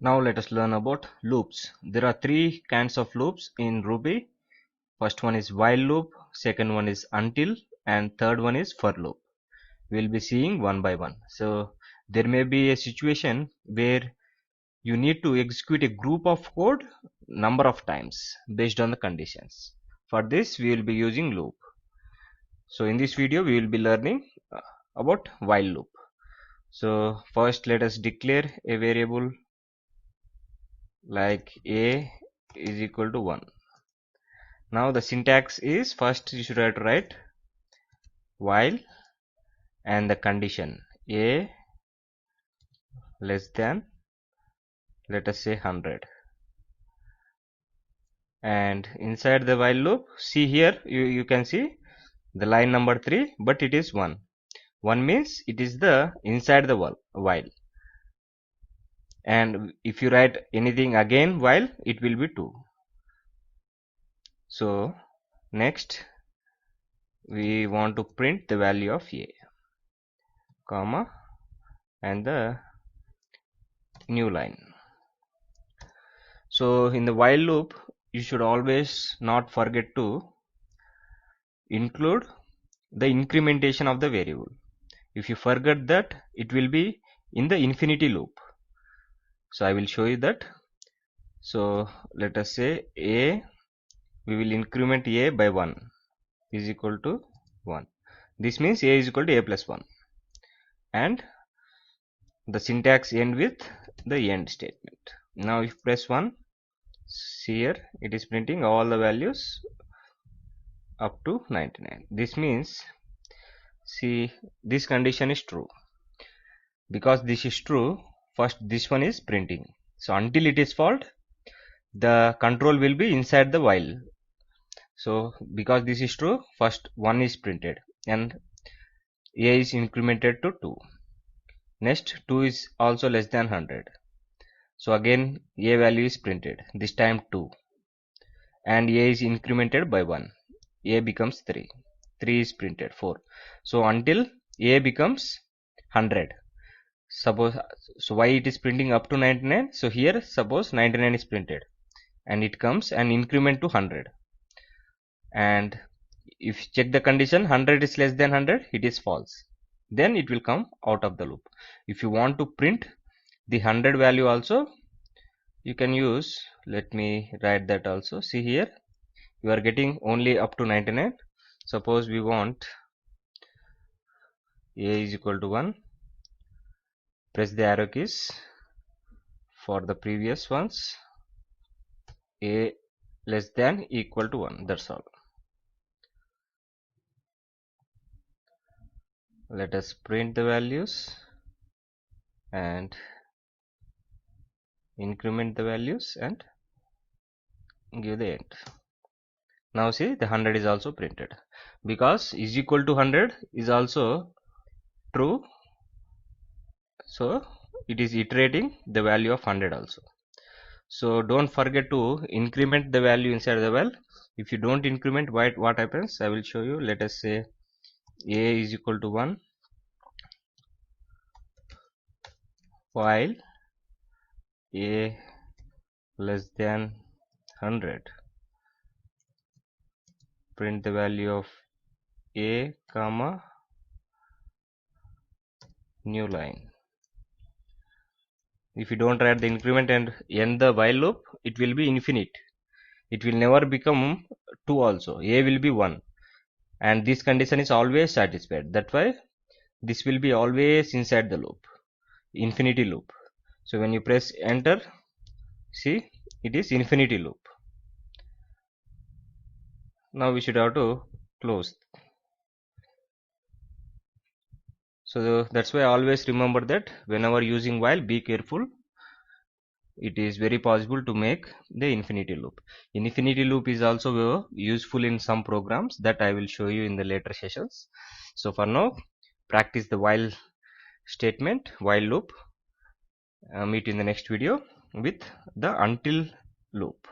Now let us learn about loops. There are three kinds of loops in Ruby. First one is while loop, second one is until, and third one is for loop. We will be seeing one by one. So there may be a situation where you need to execute a group of code number of times based on the conditions. For this we will be using loop. So in this video we will be learning about while loop. So first let us declare a variable like a is equal to 1. Now the syntax is, first you should have to write while and the condition a less than, let us say, 100, and inside the while loop, see here you can see the line number 3, but it is 1 means it is the inside the while, and if you write anything again while, it will be 2. So next we want to print the value of a, comma, and the new line. So in the while loop you should always not forget to include the incrementation of the variable. If you forget that, it will be in the infinity loop. So I will show you that. So let us say a, we will increment a by 1 is equal to 1. This means a is equal to a plus 1, and the syntax end with the end statement. Now if press 1, see here it is printing all the values up to 99. This means, see, this condition is true. Because this is true, first this one is printing. So until it is false, the control will be inside the while. So because this is true, first 1 is printed and a is incremented to 2. Next 2 is also less than 100. So again a value is printed, this time 2, and a is incremented by 1. A becomes 3. 3 is printed, 4. So until a becomes 100. Suppose, so why it is printing up to 99? So here suppose 99 is printed and it comes an increment to 100, and if you check the condition 100 is less than 100, it is false, then it will come out of the loop. If you want to print the 100 value also, you can use, let me write that also. See here you are getting only up to 99. Suppose we want a is equal to 1, press the arrow keys for the previous ones, a less than equal to 1, that's all. Let us print the values and increment the values and give the end. Now see, the 100 is also printed because is equal to 100 is also true, so it is iterating the value of 100 also. So don't forget to increment the value inside the while. If you don't increment, what happens, I will show you. Let us say a is equal to 1 while a less than 100, print the value of a, comma, new line. If you don't write the increment and end the while loop, it will be infinite. It will never become 2 also. A will be 1, and this condition is always satisfied. That's why this will be always inside the loop, infinity loop. So when you press enter, see, it is infinity loop. Now we should have to close. So that's why I always remember that whenever using while, be careful. It is very possible to make the infinity loop. Infinity loop is also useful in some programs that I will show you in the later sessions. So for now, practice the while statement, while loop. Meet in the next video with the until loop.